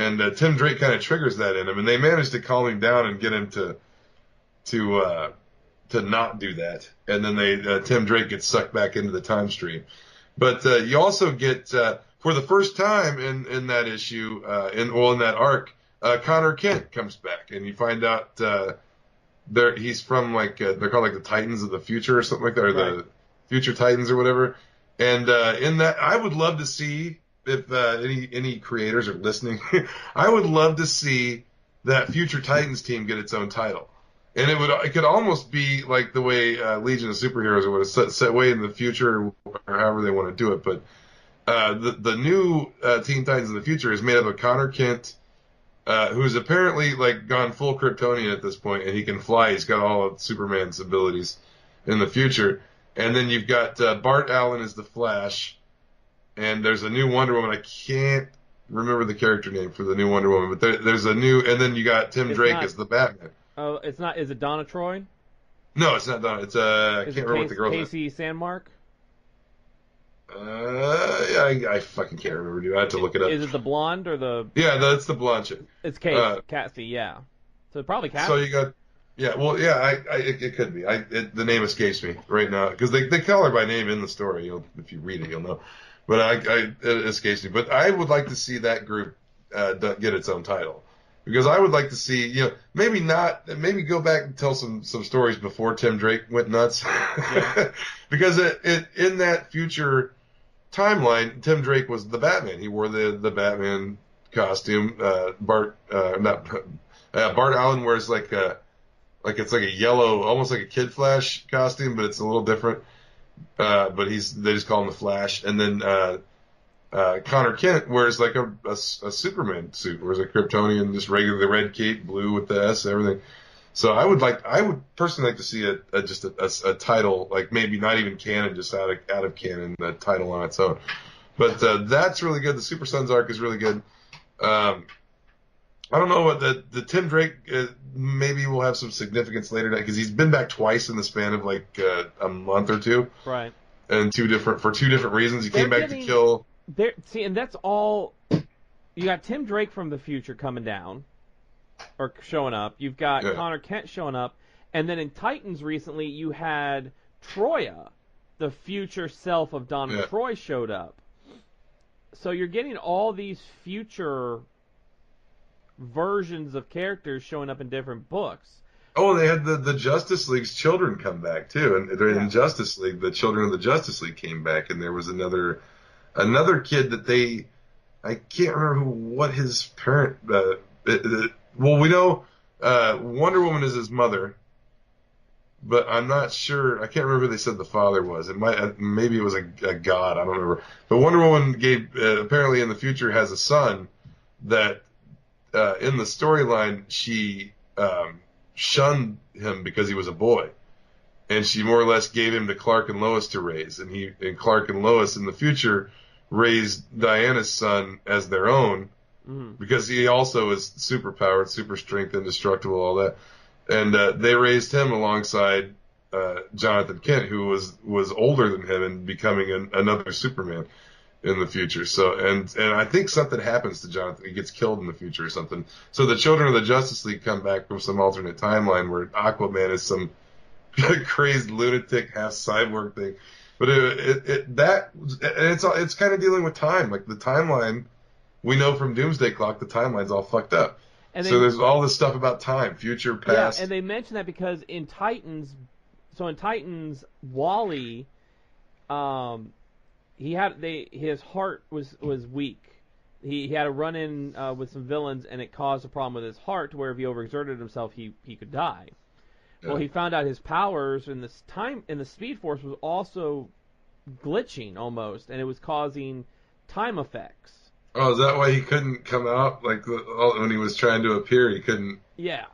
And Tim Drake kind of triggers that in him, and they manage to calm him down and get him to not do that. And then Tim Drake gets sucked back into the time stream. But you also get for the first time in that issue, in that arc, Connor Kent comes back, and you find out he's from they're called like the Titans of the Future or something like that, or the Future Titans or whatever. And in that, I would love to see if any creators are listening. I would love to see that Future Titans team get its own title. And it could almost be like the way Legion of Superheroes would have set way in the future, or however they want to do it. But the new Teen Titans of the Future is made up of Connor Kent, who's apparently like gone full Kryptonian at this point, and he can fly. He's got all of Superman's abilities in the future. And then you've got Bart Allen as the Flash, and there's a new Wonder Woman. I can't remember the character name for the new Wonder Woman, but there's a new, and then you got Tim Drake as the Batman. Oh, it's not. Is it Donna Troy? No, it's not Donna. It's I can't remember what the girl's name. Casey Sandmark? I fucking can't remember, dude. I have to look it up. Is it the blonde or the? Yeah, that's the blonde chick. It's Cassie, yeah. So probably Cassie. So you got, it could be. The name escapes me right now because they call her by name in the story. If you read it, you'll know. But it escapes me. But I would like to see that group get its own title. Because I would like to see, maybe go back and tell some stories before Tim Drake went nuts. Yeah. Because in that future timeline, Tim Drake was the Batman. He wore the Batman costume. Bart Allen wears it's like a yellow, almost like a Kid Flash costume, but it's a little different. But they just call him the Flash. And then Connor Kent wears like a Superman suit, wears a Kryptonian, just regular, the red cape, blue with the S, everything. So I would personally like to see a title, like maybe not even canon, just out of canon, a title on its own. But that's really good. The Super Sons arc is really good. I don't know what the Tim Drake maybe will have some significance later because he's been back twice in the span of like a month or two, right? And for two different reasons. He came back to kill. And that's all. You got Tim Drake from the future coming down, or showing up. You've got Connor Kent showing up, and then in Titans recently, you had Troya, the future self of Donna Troy, showed up. So you're getting all these future versions of characters showing up in different books. Oh, they had the Justice League's children come back too, and in Justice League, the children of the Justice League came back, and there was another kid that I can't remember what his parent. Well, we know Wonder Woman is his mother, but I'm not sure. I can't remember who they said the father was. Maybe it was a god. I don't remember. But Wonder Woman apparently in the future has a son that in the storyline she shunned him because he was a boy. And she more or less gave him to Clark and Lois to raise. And Clark and Lois in the future raised Diana's son as their own because he also is super powered, super strength, indestructible, all that. And they raised him alongside Jonathan Kent, who was older than him and becoming another Superman in the future. So and I think something happens to Jonathan. He gets killed in the future or something. So the children of the Justice League come back from some alternate timeline where Aquaman is some crazed lunatic half cyborg thing, but it's kind of dealing with time. Like the timeline, we know from Doomsday Clock, the timeline's all fucked up. So there's all this stuff about time, future, past. Yeah, and they mention that because in Titans, Wally, his heart was weak. He had a run in with some villains, and it caused a problem with his heart, to where if he overexerted himself, he could die. Well, he found out his powers in the Speed Force was also glitching almost, and it was causing time effects. Oh, is that why he couldn't come out? Like when he was trying to appear, he couldn't. Yeah.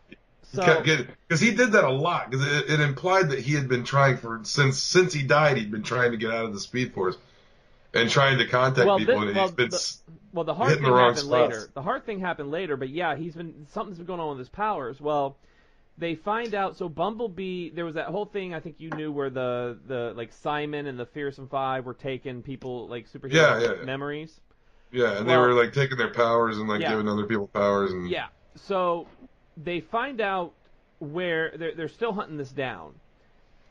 Because he did that a lot. Because it implied that he had been trying since he died, he'd been trying to get out of the Speed Force and trying to contact people. And he's been the heart thing happened later. The heart thing happened later, but yeah, something's been going on with his powers. Well, they find out. So Bumblebee, there was that whole thing I think you knew where the like Simon and the Fearsome Five were taking people like superhero memories. Yeah, and they Well, were like taking their powers and like yeah, giving other people powers and yeah. So they find out where they're still hunting this down,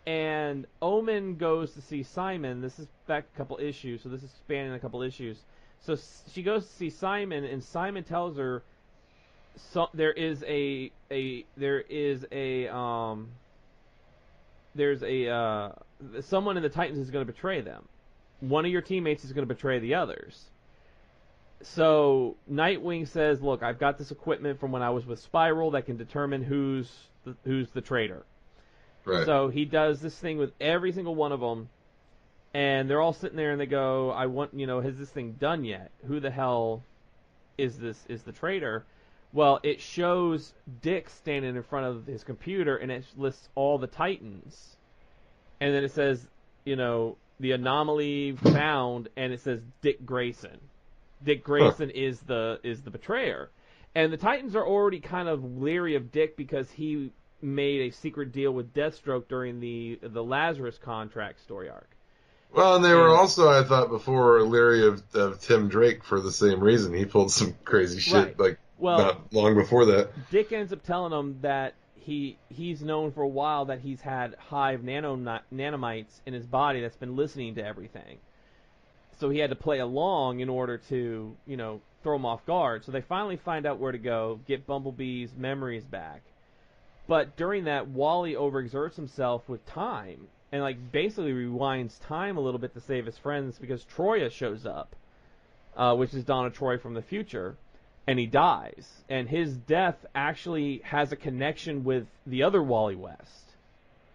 and Omen goes to see Simon. This is back a couple issues, so this is spanning a couple issues. So she goes to see Simon, and Simon tells her, so there's someone in the Titans is going to betray them. One of your teammates is going to betray the others. So Nightwing says, "Look, I've got this equipment from when I was with Spiral that can determine who's the traitor." right. So he does this thing with every single one of them, and they're all sitting there and they go, "I want, has this thing done yet? Who the hell is the traitor?" Well, it shows Dick standing in front of his computer, and it lists all the Titans, and then it says, the anomaly found, and it says Dick Grayson. Dick Grayson is the betrayer, and the Titans are already kind of leery of Dick because he made a secret deal with Deathstroke during the Lazarus contract story arc. Well, and they were also, I thought, before leery of Tim Drake for the same reason. He pulled some crazy shit not long before that. Dick ends up telling him that he's known for a while that he's had hive nanomites in his body that's been listening to everything. So he had to play along in order to, throw him off guard. So they finally find out where to go, get Bumblebee's memories back. But during that, Wally overexerts himself with time and basically rewinds time a little bit to save his friends because Troya shows up, which is Donna Troy from the future, and he dies. And his death actually has a connection with the other Wally West.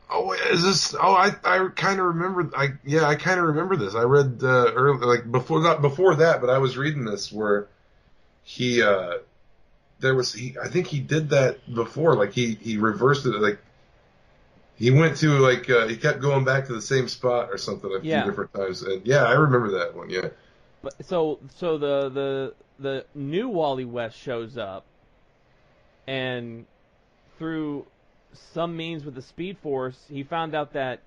Oh, is this? Oh, I kind of remember. I kind of remember this. I read early, not before that, but I was reading this where I think he did that before. He reversed it. He went to he kept going back to the same spot or something a few different times. And I remember that one. Yeah. But so the new Wally West shows up, and through some means with the Speed Force, he found out that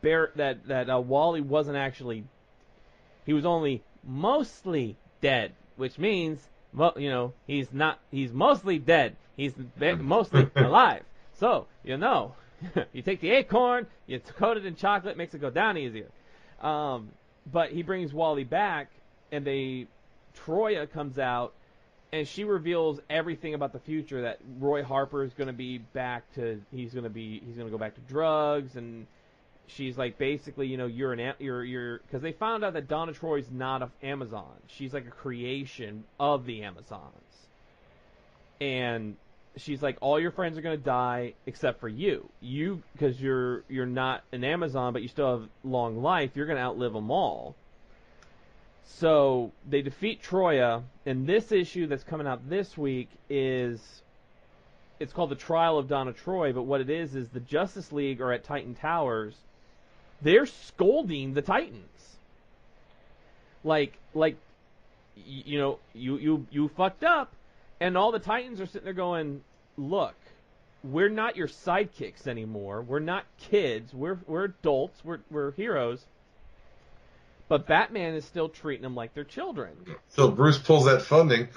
Wally wasn't actually. He was only mostly dead, which means, he's not. He's mostly dead. He's mostly alive. So you take the acorn, you coat it in chocolate, makes it go down easier. But he brings Wally back, and Troya comes out, and she reveals everything about the future. That Roy Harper is going to be back to he's going to go back to drugs, and she's like, basically, you're because they found out that Donna Troy's not an Amazon. She's like a creation of the Amazons, and she's like, all your friends are going to die except for you. You, because you're not an Amazon, but you still have long life. You're going to outlive them all. So they defeat Troya, and this issue that's coming out this week it's called The Trial of Donna Troy, but what it is the Justice League are at Titan Towers. They're scolding the Titans. You fucked up, and all the Titans are sitting there going, look, we're not your sidekicks anymore. We're not kids. We're adults. We're heroes. But Batman is still treating them like they're children. So Bruce pulls that funding.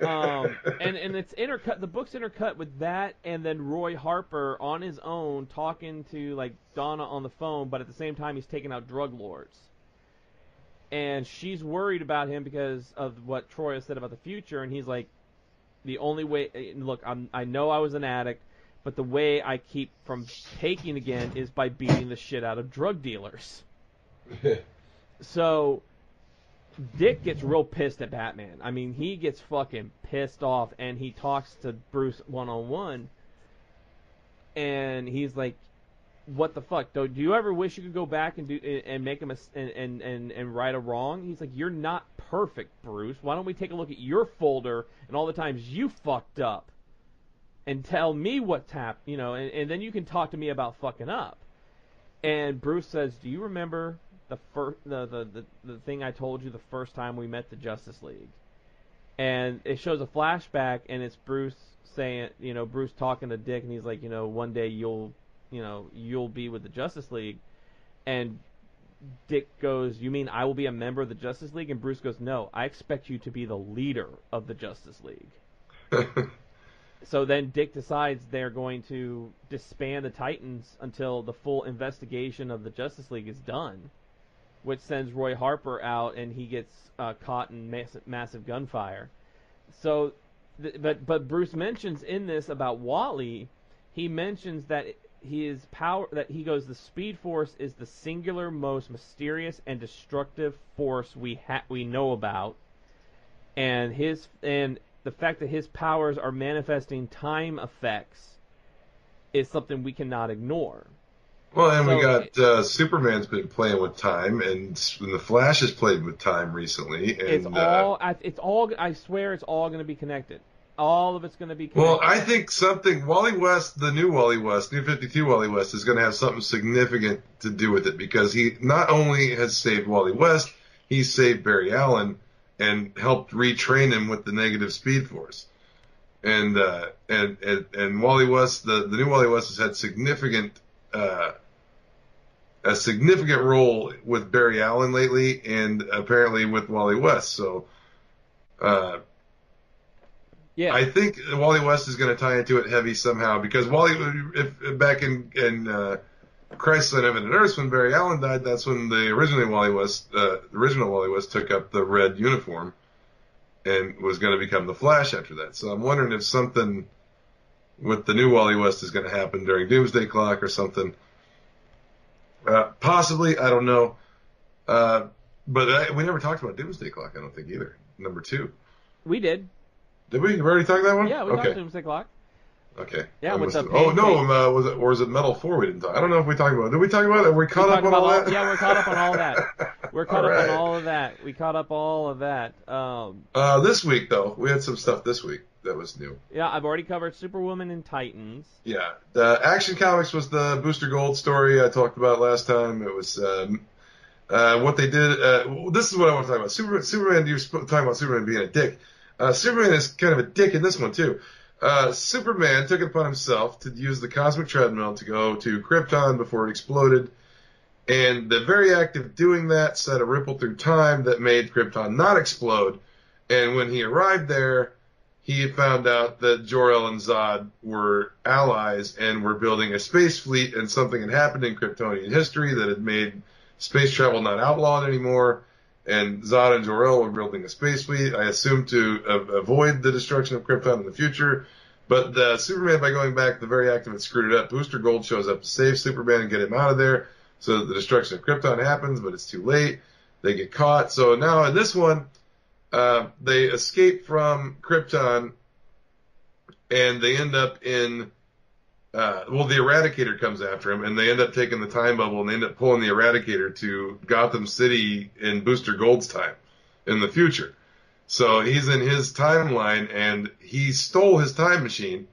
And it's intercut. The book's intercut with that, and then Roy Harper on his own talking to Donna on the phone, but at the same time he's taking out drug lords. And she's worried about him because of what Troy said about the future, and he's like, the only way. Look, I know I was an addict, but the way I keep from taking again is by beating the shit out of drug dealers. So Dick gets real pissed at Batman. I mean, he gets fucking pissed off, and he talks to Bruce one-on-one, and he's like, what the fuck? Do you ever wish you could go back and make him and right a wrong? He's like, you're not perfect, Bruce. Why don't we take a look at your folder and all the times you fucked up and tell me what's happened, and then you can talk to me about fucking up. And Bruce says, do you remember the thing I told you the first time we met the Justice League? And it shows a flashback, and it's Bruce saying, Bruce talking to Dick, and he's like, one day you'll be with the Justice League. And Dick goes, "You mean I will be a member of the Justice League?" And Bruce goes, "No, I expect you to be the leader of the Justice League." So then Dick decides they're going to disband the Titans until the full investigation of the Justice League is done, which sends Roy Harper out, and he gets caught in massive gunfire. So, but Bruce mentions in this about Wally, he mentions that his power, that he goes, the Speed Force is the singular most mysterious and destructive force we know about, and the fact that his powers are manifesting time effects is something we cannot ignore. Well, and we got Superman's been playing with time, and the Flash has played with time recently. And, it's all. I swear, it's all going to be connected. All of it's going to be connected. Well, I think Wally West, the new Wally West, New 52 Wally West, is going to have something significant to do with it, because he not only has saved Wally West, he saved Barry Allen and helped retrain him with the negative Speed Force. And Wally West, the new Wally West, has had a significant role with Barry Allen lately, and apparently with Wally West. So, yeah, I think Wally West is going to tie into it heavy somehow, because if back in Crisis on Infinite Earths, when Barry Allen died, that's when the original Wally West took up the red uniform and was going to become the Flash after that. So I'm wondering if something with the new Wally West is going to happen during Doomsday Clock or something. Possibly, I don't know. But we never talked about Doomsday Clock, I don't think, either. Number 2. We did. Did we? We already talked that one? Yeah, we talked Doomsday Clock. Okay. Yeah, was it Metal 4 we didn't talk? I don't know if we talked about it. Did we talk about it? Are we caught up on all that? Yeah, we're caught up on all that. We're caught up on all of that. We caught up all of that. This week, though, we had some stuff this week that was new. Yeah, I've already covered Superwoman and Titans. Yeah. The Action Comics was the Booster Gold story I talked about last time. It was what they did. This is what I want to talk about. Superman, you're talking about Superman being a dick. Superman is kind of a dick in this one, too. Superman took it upon himself to use the cosmic treadmill to go to Krypton before it exploded, and the very act of doing that set a ripple through time that made Krypton not explode. And when he arrived there, he had found out that Jor-El and Zod were allies and were building a space fleet, and something had happened in Kryptonian history that had made space travel not outlawed anymore. And Zod and Jor-El were building a space fleet, I assume, to avoid the destruction of Krypton in the future. But Superman, by going back, the very act of it screwed it up. Booster Gold shows up to save Superman and get him out of there, so that the destruction of Krypton happens, but it's too late. They get caught. So now in this one, they escape from Krypton, and they end up in... the Eradicator comes after him, and they end up taking the time bubble, and they end up pulling the Eradicator to Gotham City in Booster Gold's time in the future. So he's in his timeline, and he stole his time machine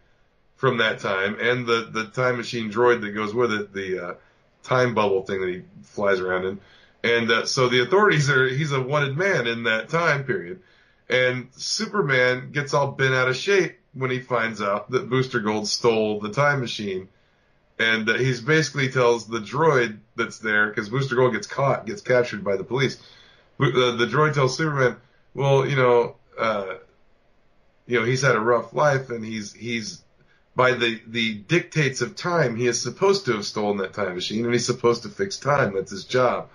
from that time, and the time machine droid that goes with it, the time bubble thing that he flies around in. And so the authorities he's a wanted man in that time period. And Superman gets all bent out of shape when he finds out that Booster Gold stole the time machine. And he's basically tells the droid that's there, because Booster Gold gets captured by the police. The droid tells Superman, well, he's had a rough life, and he's by the dictates of time, he is supposed to have stolen that time machine, and he's supposed to fix time. That's his job.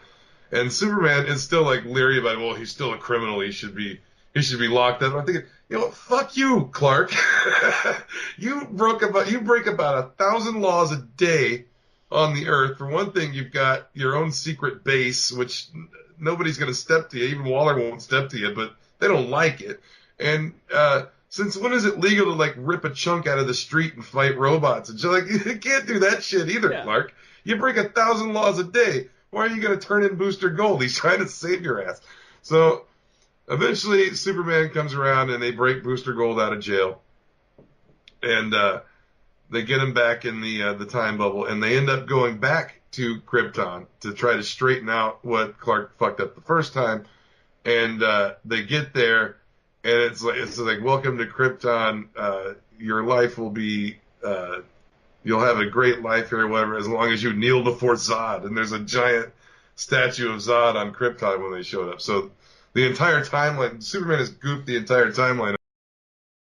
And Superman is still like leery about, well, he's still a criminal. He should be locked up. I'm thinking, fuck you, Clark. You break about 1,000 laws a day on the Earth. For one thing, you've got your own secret base, which nobody's going to step to you. Even Waller won't step to you, but they don't like it. And since when is it legal to rip a chunk out of the street and fight robots? And you can't do that shit either, yeah. Clark. You break 1,000 laws a day. Why are you going to turn in Booster Gold? He's trying to save your ass. So eventually, Superman comes around and they break Booster Gold out of jail, and they get him back in the time bubble, and they end up going back to Krypton to try to straighten out what Clark fucked up the first time. And they get there, and it's like welcome to Krypton. Your life will be you'll have a great life here, or whatever, as long as you kneel before Zod. And there's a giant statue of Zod on Krypton when they showed up. So the entire timeline, Superman has goofed the entire timeline